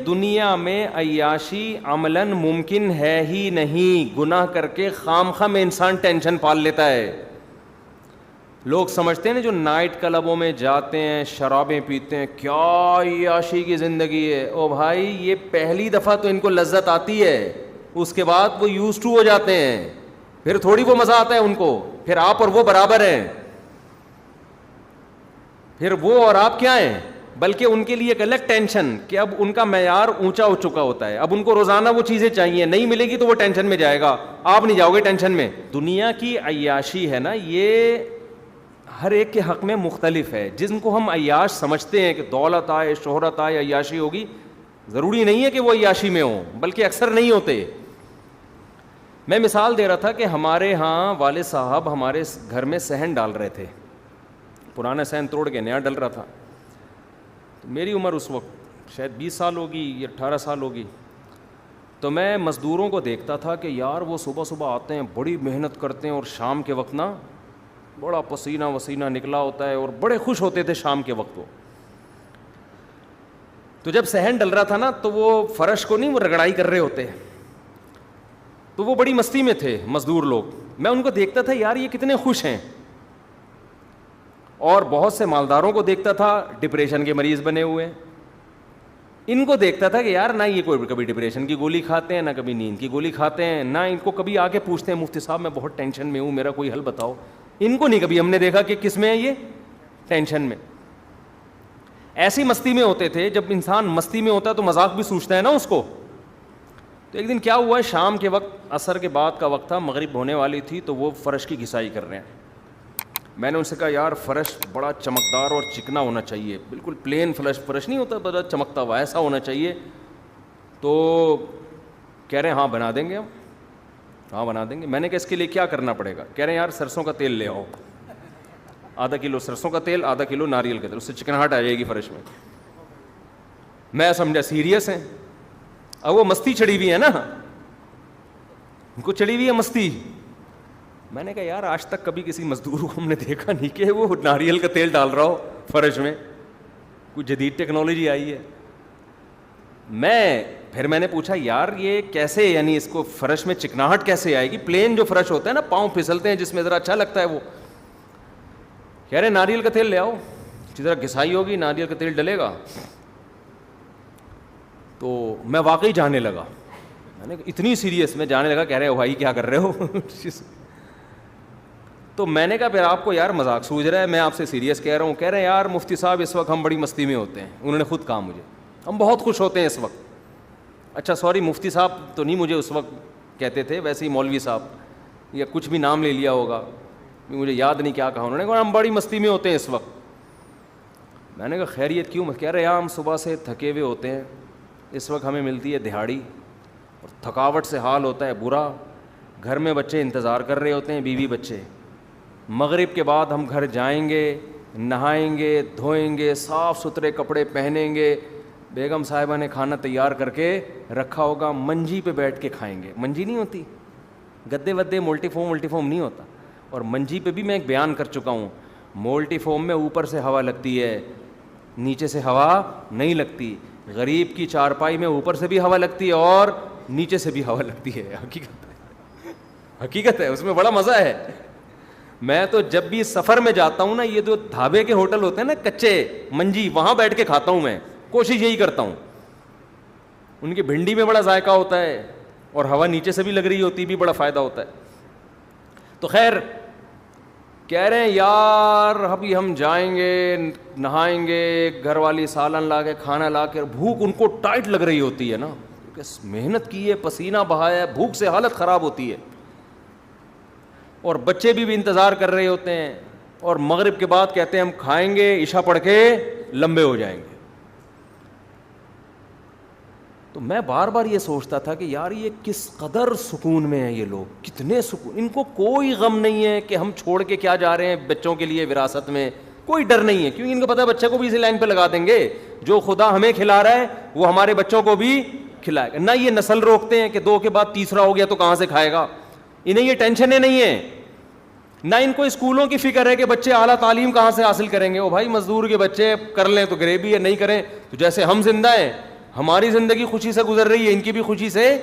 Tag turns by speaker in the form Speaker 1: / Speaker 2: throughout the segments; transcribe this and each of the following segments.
Speaker 1: دنیا میں عیاشی عملاً ممکن ہے ہی نہیں. گناہ کر کے خام خواہ میں انسان ٹینشن پال لیتا ہے. لوگ سمجھتے ہیں نا جو نائٹ کلبوں میں جاتے ہیں شرابیں پیتے ہیں کیا عیاشی کی زندگی ہے. او بھائی یہ پہلی دفعہ تو ان کو لذت آتی ہے, اس کے بعد وہ یوز ٹو ہو جاتے ہیں, پھر تھوڑی وہ مزہ آتا ہے ان کو. پھر آپ اور وہ برابر ہیں, پھر وہ اور آپ کیا ہیں, بلکہ ان کے لیے ایک الگ ٹینشن کہ اب ان کا معیار اونچا ہو چکا ہوتا ہے. اب ان کو روزانہ وہ چیزیں چاہیے, نہیں ملے گی تو وہ ٹینشن میں جائے گا, آپ نہیں جاؤ گے ٹینشن میں. دنیا کی عیاشی ہے نا یہ ہر ایک کے حق میں مختلف ہے. جن کو ہم عیاش سمجھتے ہیں کہ دولت آئے شہرت آئے عیاشی ہوگی, ضروری نہیں ہے کہ وہ عیاشی میں ہوں, بلکہ اکثر نہیں ہوتے. میں مثال دے رہا تھا کہ ہمارے ہاں والد صاحب ہمارے گھر میں صحن ڈال رہے تھے, پرانا صحن توڑ کے نیا ڈل رہا تھا. میری عمر اس وقت شاید 20 سال ہوگی یا 18 سال ہوگی. تو میں مزدوروں کو دیکھتا تھا کہ یار وہ صبح صبح آتے ہیں, بڑی محنت کرتے ہیں, اور شام کے وقت نا بڑا پسینہ وسینہ نکلا ہوتا ہے اور بڑے خوش ہوتے تھے شام کے وقت. تو جب صحن ڈل رہا تھا نا تو وہ فرش کو نہیں وہ رگڑائی کر رہے ہوتے, تو وہ بڑی مستی میں تھے مزدور لوگ. میں ان کو دیکھتا تھا یار یہ کتنے خوش ہیں. اور بہت سے مالداروں کو دیکھتا تھا ڈپریشن کے مریض بنے ہوئے ہیں. ان کو دیکھتا تھا کہ یار نہ یہ کوئی کبھی ڈپریشن کی گولی کھاتے ہیں, نہ کبھی نیند کی گولی کھاتے ہیں, نہ ان کو کبھی آ کے پوچھتے ہیں مفتی صاحب میں بہت ٹینشن میں ہوں, میرا کوئی حل بتاؤ. ان کو نہیں کبھی ہم نے دیکھا کہ کس میں ہے یہ ٹینشن میں. ایسی مستی میں ہوتے تھے. جب انسان مستی میں ہوتا ہے تو مذاق بھی سوچتا ہے نا اس کو. تو ایک دن کیا ہوا ہے, شام کے وقت عصر کے بعد کا وقت تھا, مغرب ہونے والی تھی, تو وہ فرش کی گھسائی کر رہے ہیں. میں نے ان سے کہا یار فرش بڑا چمکدار اور چکنا ہونا چاہیے, بالکل پلین فرش نہیں ہوتا, بڑا چمکتا ہوا ایسا ہونا چاہیے. تو کہہ رہے ہیں ہاں بنا دیں گے ہم, ہاں بنا دیں گے. میں نے کہا اس کے لیے کیا کرنا پڑے گا. کہہ رہے ہیں یار سرسوں کا تیل لے آؤ, آدھا کلو سرسوں کا تیل, آدھا کلو ناریل کا تیل, اس سے چکناہٹ آ جائے گی فرش میں. میں سمجھا سیریس ہیں. اب وہ مستی چڑھی ہوئی ہے نا, ان کو چڑھی ہوئی ہے مستی. میں نے کہا یار آج تک کبھی کسی مزدور کو ہم نے دیکھا نہیں کہ وہ ناریل کا تیل ڈال رہا ہو فرش میں, کوئی جدید ٹیکنالوجی آئی ہے. پھر میں نے پوچھا یار یہ کیسے, یعنی اس کو فرش میں چکناہٹ کیسے آئے گی, پلین جو فرش ہوتا ہے نا پاؤں پھسلتے ہیں جس میں ذرا اچھا لگتا ہے وہ. کہہ رہے ناریل کا تیل لے آؤ, ذرا گھسائی ہوگی ناریل کا تیل ڈلے گا. تو میں واقعی جانے لگا, میں نے اتنی سیریس میں جانے لگا. کہہ رہے بھائی کیا کر رہے ہو. تو میں نے کہا پھر آپ کو یار مذاق سوچ رہا ہے, میں آپ سے سیریس کہہ رہا ہوں. کہہ رہے ہیں یار مفتی صاحب اس وقت ہم بڑی مستی میں ہوتے ہیں. انہوں نے خود کہا مجھے ہم بہت خوش ہوتے ہیں اس وقت. اچھا سوری مفتی صاحب تو نہیں مجھے اس وقت کہتے تھے, ویسے ہی مولوی صاحب یا کچھ بھی نام لے لیا ہوگا, مجھے یاد نہیں کیا کہا انہوں نے. کہا ہم بڑی مستی میں ہوتے ہیں اس وقت. میں نے کہا خیریت کیوں. کہہ رہے ہم صبح سے تھکے ہوئے ہوتے ہیں, اس وقت ہمیں ملتی ہے دہاڑی, اور تھکاوٹ سے حال ہوتا ہے برا. گھر میں بچے انتظار کر رہے ہوتے ہیں, بیوی بچے. مغرب کے بعد ہم گھر جائیں گے, نہائیں گے, دھوئیں گے, صاف ستھرے کپڑے پہنیں گے, بیگم صاحبہ نے کھانا تیار کر کے رکھا ہوگا, منجی پہ بیٹھ کے کھائیں گے. منجی نہیں ہوتی, گدے ودے مولٹی فوم نہیں ہوتا. اور منجی پہ بھی میں ایک بیان کر چکا ہوں, مولٹی فوم میں اوپر سے ہوا لگتی ہے, نیچے سے ہوا نہیں لگتی. غریب کی چارپائی میں اوپر سے بھی ہوا لگتی ہے اور نیچے سے بھی ہوا لگتی ہے. حقیقت ہے, اس میں بڑا مزہ ہے. میں تو جب بھی سفر میں جاتا ہوں نا, یہ جو ڈھابے کے ہوٹل ہوتے ہیں نا کچے منجی, وہاں بیٹھ کے کھاتا ہوں. میں کوشش یہی کرتا ہوں. ان کی بھنڈی میں بڑا ذائقہ ہوتا ہے, اور ہوا نیچے سے بھی لگ رہی ہوتی, بھی بڑا فائدہ ہوتا ہے. تو خیر کہہ رہے ہیں یار ابھی ہم جائیں گے, نہائیں گے, گھر والی سالن لا کے کھانا لا کے. بھوک ان کو ٹائٹ لگ رہی ہوتی ہے نا, کیونکہ محنت کی ہے, پسینہ بہایا ہے, بھوک سے حالت خراب ہوتی ہے. اور بچے بھی انتظار کر رہے ہوتے ہیں. اور مغرب کے بعد کہتے ہیں ہم کھائیں گے, عشاء پڑھ کے لمبے ہو جائیں گے. تو میں بار بار یہ سوچتا تھا کہ یار یہ کس قدر سکون میں ہیں یہ لوگ, کتنے سکون. ان کو کوئی غم نہیں ہے کہ ہم چھوڑ کے کیا جا رہے ہیں بچوں کے لیے وراثت میں, کوئی ڈر نہیں ہے, کیونکہ ان کو پتہ ہے بچے کو بھی اسی لائن پہ لگا دیں گے. جو خدا ہمیں کھلا رہا ہے وہ ہمارے بچوں کو بھی کھلائے گا. نہ یہ نسل روکتے ہیں کہ 2 کے بعد تیسرا ہو گیا تو کہاں سے کھائے گا. انہیں یہ ٹینشنیں نہیں ہیں. نہ ان کو اسکولوں کی فکر ہے کہ بچے اعلیٰ تعلیم کہاں سے حاصل کریں گے. وہ بھائی مزدور کے بچے کر لیں تو گریبی ہے, نہیں کریں تو جیسے ہم زندہ ہیں ہماری زندگی خوشی سے گزر رہی ہے, ان کی بھی خوشی سے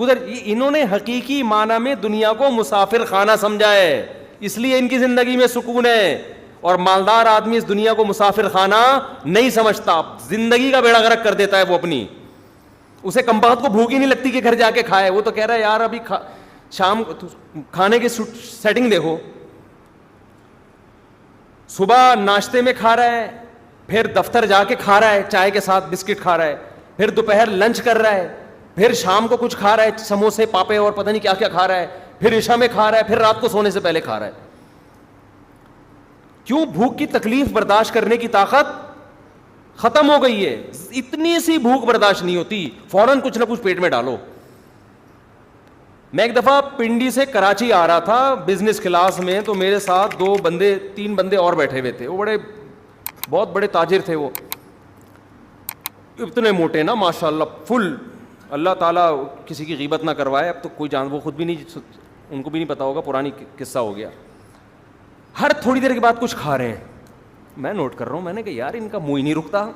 Speaker 1: گزر. انہوں نے حقیقی معنی میں دنیا کو مسافر خانہ سمجھا ہے, اس لیے ان کی زندگی میں سکون ہے. اور مالدار آدمی اس دنیا کو مسافر خانہ نہیں سمجھتا, زندگی کا بیڑا غرق کر دیتا ہے وہ اپنی. اسے کم بخت کو بھوک ہی نہیں لگتی کہ گھر جا کے کھائے, وہ تو کہہ رہا ہے یار ابھی شام کھانے کی سیٹنگ دیکھو, صبح ناشتے میں کھا رہا ہے, پھر دفتر جا کے کھا رہا ہے چائے کے ساتھ بسکٹ کھا رہا ہے, پھر دوپہر لنچ کر رہا ہے, پھر شام کو کچھ کھا رہا ہے سموسے پاپے اور پتہ نہیں کیا کیا کھا رہا ہے, پھر عشاء میں کھا رہا ہے, پھر رات کو سونے سے پہلے کھا رہا ہے. کیوں؟ بھوک کی تکلیف برداشت کرنے کی طاقت ختم ہو گئی ہے. اتنی سی بھوک برداشت نہیں ہوتی, فوراً کچھ نہ کچھ پیٹ میں ڈالو. میں ایک دفعہ پنڈی سے کراچی آ رہا تھا بزنس کلاس میں, تو میرے ساتھ 3 بندے اور بیٹھے ہوئے تھے. وہ بہت بڑے تاجر تھے, وہ اتنے موٹے نا ماشاءاللہ فل, اللہ تعالیٰ کسی کی غیبت نہ کروائے. اب تو کوئی وہ خود بھی نہیں, ان کو بھی نہیں پتا ہوگا, پرانی قصہ ہو گیا. ہر تھوڑی دیر کے بعد کچھ کھا رہے ہیں, میں نوٹ کر رہا ہوں, میں نے کہا یار ان کا منہ ہی نہیں رکتا.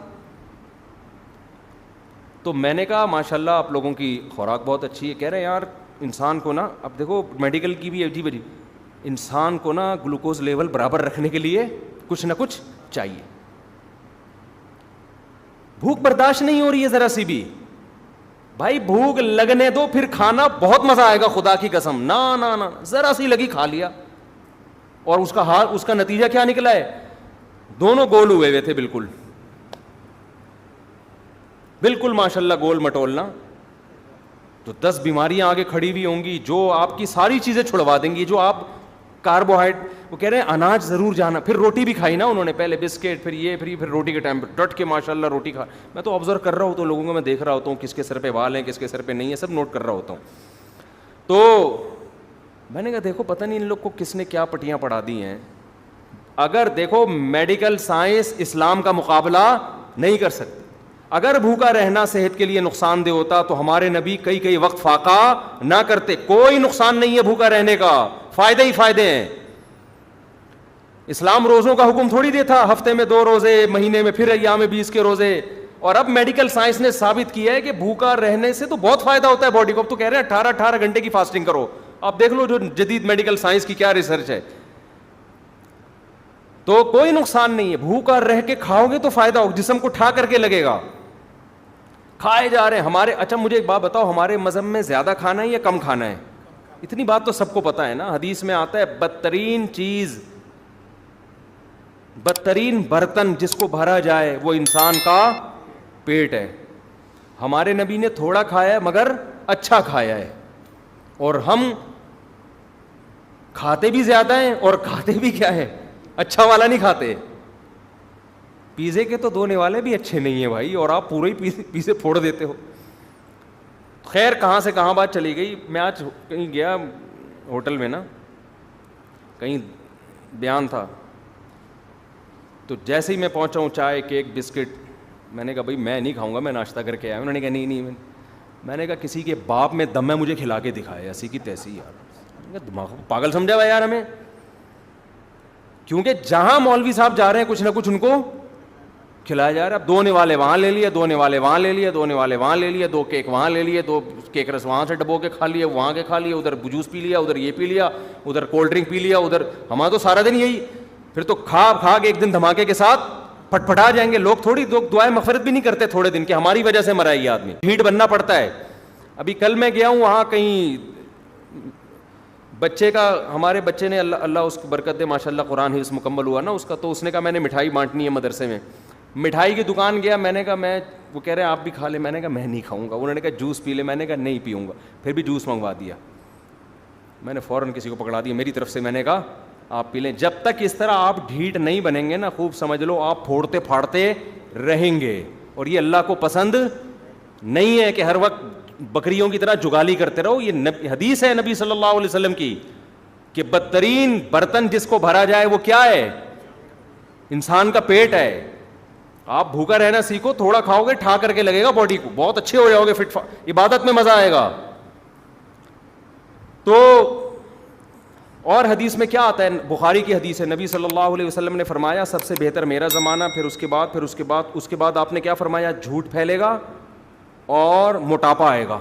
Speaker 1: تو میں نے کہا ماشاءاللہ آپ لوگوں کی خوراک بہت اچھی ہے. کہہ رہے ہیں یار انسان کو نا, اب دیکھو میڈیکل کی بھی عجیب, انسان کو نا گلوکوز لیول برابر رکھنے کے لیے کچھ نہ کچھ چاہیے. بھوک برداشت نہیں ہو رہی ہے ذرا سی بھی, بھائی بھوک لگنے دو, پھر کھانا بہت مزہ آئے گا خدا کی قسم. نہ ذرا سی لگی کھا لیا, اور اس کا نتیجہ کیا نکلا ہے؟ دونوں گول ہوئے تھے بالکل بالکل ماشاءاللہ گول مٹولنا. تو 10 بیماریاں آگے کھڑی ہوئی ہوں گی جو آپ کی ساری چیزیں چھڑوا دیں گی. جو آپ کاربوہائیڈریٹ, وہ کہہ رہے ہیں اناج ضرور جانا. پھر روٹی بھی کھائی نا انہوں نے, پہلے بسکٹ, پھر یہ, پھر روٹی کے ٹائم پہ ڈٹ کے ماشاءاللہ روٹی کھا. میں تو آبزرو کر رہا ہوں, تو لوگوں کو میں دیکھ رہا ہوتا ہوں کس کے سر پہ بال ہیں, کس کے سر پہ نہیں ہے, سب نوٹ کر رہا ہوتا ہوں. تو میں نے کہا دیکھو پتہ نہیں ان لوگ کو کس نے کیا پٹیاں پڑھا دی ہیں. اگر دیکھو میڈیکل سائنس اسلام کا مقابلہ نہیں کر سکتی. اگر بھوکا رہنا صحت کے لیے نقصان دہ ہوتا تو ہمارے نبی کئی وقت فاقہ نہ کرتے. کوئی نقصان نہیں ہے بھوکا رہنے کا, فائدے ہی فائدے ہیں. اسلام روزوں کا حکم تھوڑی دیتا, ہفتے میں 2 روزے, مہینے میں پھر ایام 20 کے روزے. اور اب میڈیکل سائنس نے ثابت کیا ہے کہ بھوکا رہنے سے تو بہت فائدہ ہوتا ہے باڈی کو. اب تو کہہ رہے ہیں 18 گھنٹے کی فاسٹنگ کرو. آپ دیکھ لو جو جدید میڈیکل سائنس کی کیا ریسرچ ہے. تو کوئی نقصان نہیں ہے, بھوکا رہ کے کھاؤ گے تو فائدہ ہو, جسم کو ٹھا کر کے لگے گا. کھائے جا رہے ہیں ہمارے. اچھا مجھے ایک بات بتاؤ, ہمارے مذہب میں زیادہ کھانا ہے یا کم کھانا ہے؟ اتنی بات تو سب کو پتا ہے نا, حدیث میں آتا ہے بدترین چیز, بدترین برتن جس کو بھرا جائے وہ انسان کا پیٹ ہے. ہمارے نبی نے تھوڑا کھایا ہے مگر اچھا کھایا ہے, اور ہم کھاتے بھی زیادہ ہیں اور کھاتے بھی کیا ہے, اچھا والا نہیں کھاتے. پیزے کے تو دھونے والے بھی اچھے نہیں ہیں بھائی, اور آپ پورے ہی پیزے پھوڑ دیتے ہو. خیر کہاں سے کہاں بات چلی گئی. میں آج کہیں گیا ہوٹل میں نا, کہیں بیان تھا, تو جیسے ہی میں پہنچا ہوں چائے کیک بسکٹ, میں نے کہا بھائی میں نہیں کھاؤں گا, میں ناشتہ کر کے آیا. انہوں نے کہا نہیں. میں نے کہا کسی کے باپ میں دم ہے مجھے کھلا کے دکھائے, ایسی کی تیسی. یار دماغ پاگل سمجھا ہوا یار ہمیں. کیونکہ جہاں مولوی صاحب جا رہے ہیں کچھ نہ کچھ ان کو کھلایا جا رہا ہے. اب دھونے والے وہاں لے لیے, دھونے والے وہاں لے لیے, دھونے والے وہاں لے لیے, 2 کیک وہاں لے لیے, 2 کیک رس وہاں سے ڈبو کے کھا لیے, وہاں کے کھا لیے, ادھر جوس پی لیا, ادھر یہ پی لیا, ادھر کولڈ ڈرنک پی لیا, ادھر. ہمارا تو سارا دن یہی. پھر تو کھا کے ایک دن دھماکے کے ساتھ پٹپٹا جائیں گے. لوگ تھوڑی دعائیں مغفرت بھی نہیں کرتے تھوڑے دن کے, ہماری وجہ سے مرا ہے یہ آدمی. ہیٹ بننا پڑتا ہے. ابھی کل میں گیا ہوں وہاں کہیں بچے کا, ہمارے بچے نے اللہ اس کی برکت دے ماشاءاللہ قرآن حفظ مکمل ہوا نا اس کا, تو اس نے کہا میں نے مٹھائی بانٹنی ہے مدرسے میں. مٹھائی کی دکان گیا, میں نے کہا وہ کہہ رہے ہیں آپ بھی کھا لیں. میں نے کہا میں نہیں کھاؤں گا. انہوں نے کہا جوس پی لے. میں نے کہا نہیں پیوں گا. پھر بھی جوس منگوا دیا. میں نے فوراً کسی کو پکڑا دیا میری طرف سے, میں نے کہا آپ پی لیں. جب تک اس طرح آپ ڈھیٹ نہیں بنیں گے نا, خوب سمجھ لو آپ پھوڑتے پھاڑتے رہیں گے. اور یہ اللہ کو پسند نہیں ہے کہ ہر وقت بکریوں کی طرح جگالی کرتے رہو. یہ حدیث ہے نبی صلی اللہ علیہ وسلم کی کہ بدترین برتن جس کو بھرا جائے وہ کیا ہے, انسان کا پیٹ ہے. آپ بھوکا رہنا سیکھو, تھوڑا کھاؤ گے ٹھا کر کے لگے گا باڈی کو, بہت اچھے ہو جاؤ گے, فٹ عبادت میں مزہ آئے گا. تو اور حدیث میں کیا آتا ہے, بخاری کی حدیث ہے, نبی صلی اللہ علیہ وسلم نے فرمایا سب سے بہتر میرا زمانہ, پھر اس کے بعد آپ نے کیا فرمایا, جھوٹ پھیلے گا اور موٹاپا آئے گا.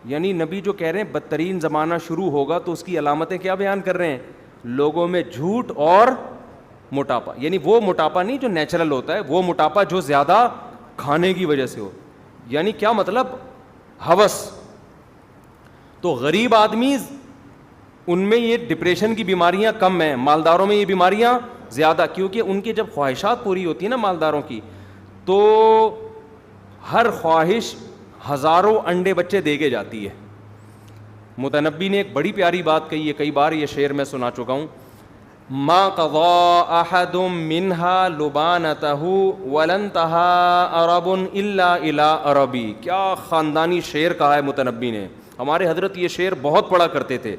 Speaker 1: یعنی نبی جو کہہ رہے ہیں بدترین زمانہ شروع ہوگا تو اس کی علامتیں کیا بیان کر رہے ہیں؟ لوگوں میں جھوٹ اور موٹاپا. یعنی وہ موٹاپا نہیں جو نیچرل ہوتا ہے, وہ موٹاپا جو زیادہ کھانے کی وجہ سے ہو. یعنی کیا مطلب؟ ہوس. تو غریب آدمی ان میں یہ ڈپریشن کی بیماریاں کم ہیں, مالداروں میں یہ بیماریاں زیادہ, کیونکہ ان کی جب خواہشات پوری ہوتی ہیں نا مالداروں کی, تو ہر خواہش ہزاروں انڈے بچے دے کے جاتی ہے. متنبی نے ایک بڑی پیاری بات کہی ہے, کئی بار یہ شعر میں سنا چکا ہوں. ما قضا احد منها لبانته ولن تها عرب الا الى عربی. کیا خاندانی شعر کہا ہے متنبی نے. ہمارے حضرت یہ شعر بہت پڑھا کرتے تھے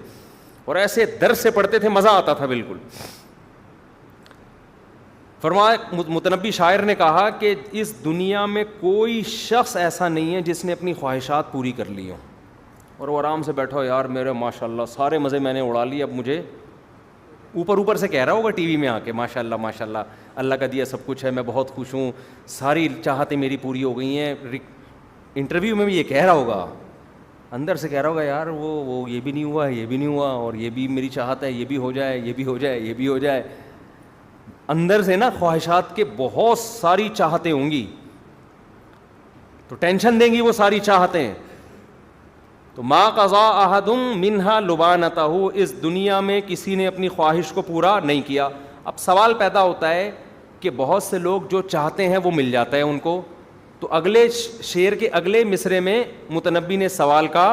Speaker 1: اور ایسے درس سے پڑھتے تھے, مزہ آتا تھا بالکل. فرمایا متنبی شاعر نے کہا کہ اس دنیا میں کوئی شخص ایسا نہیں ہے جس نے اپنی خواہشات پوری کر لی ہوں اور وہ آرام سے بیٹھا ہو, یار میرے ماشاء اللہ سارے مزے میں نے اڑا لی, اب مجھے اوپر سے کہہ رہا ہوگا ٹی وی میں آ کے ماشاء اللہ اللہ کا دیا سب کچھ ہے, میں بہت خوش ہوں, ساری چاہتیں میری پوری ہو گئی ہیں. انٹرویو میں بھی یہ کہہ رہا ہوگا, اندر سے کہہ رہا ہوگا یار وہ یہ بھی نہیں ہوا, یہ بھی نہیں ہوا, اور یہ بھی میری چاہت ہے, یہ بھی ہو جائے, یہ بھی ہو جائے, یہ بھی ہو جائے. اندر سے نا خواہشات کے بہت ساری چاہتیں ہوں گی, تو ٹینشن دیں گی وہ ساری چاہتیں. تو ما قضا احد منها لبانته, اس دنیا میں کسی نے اپنی خواہش کو پورا نہیں کیا. اب سوال پیدا ہوتا ہے کہ بہت سے لوگ جو چاہتے ہیں وہ مل جاتا ہے ان کو. تو اگلے شعر کے اگلے مصرے میں متنبی نے سوال کا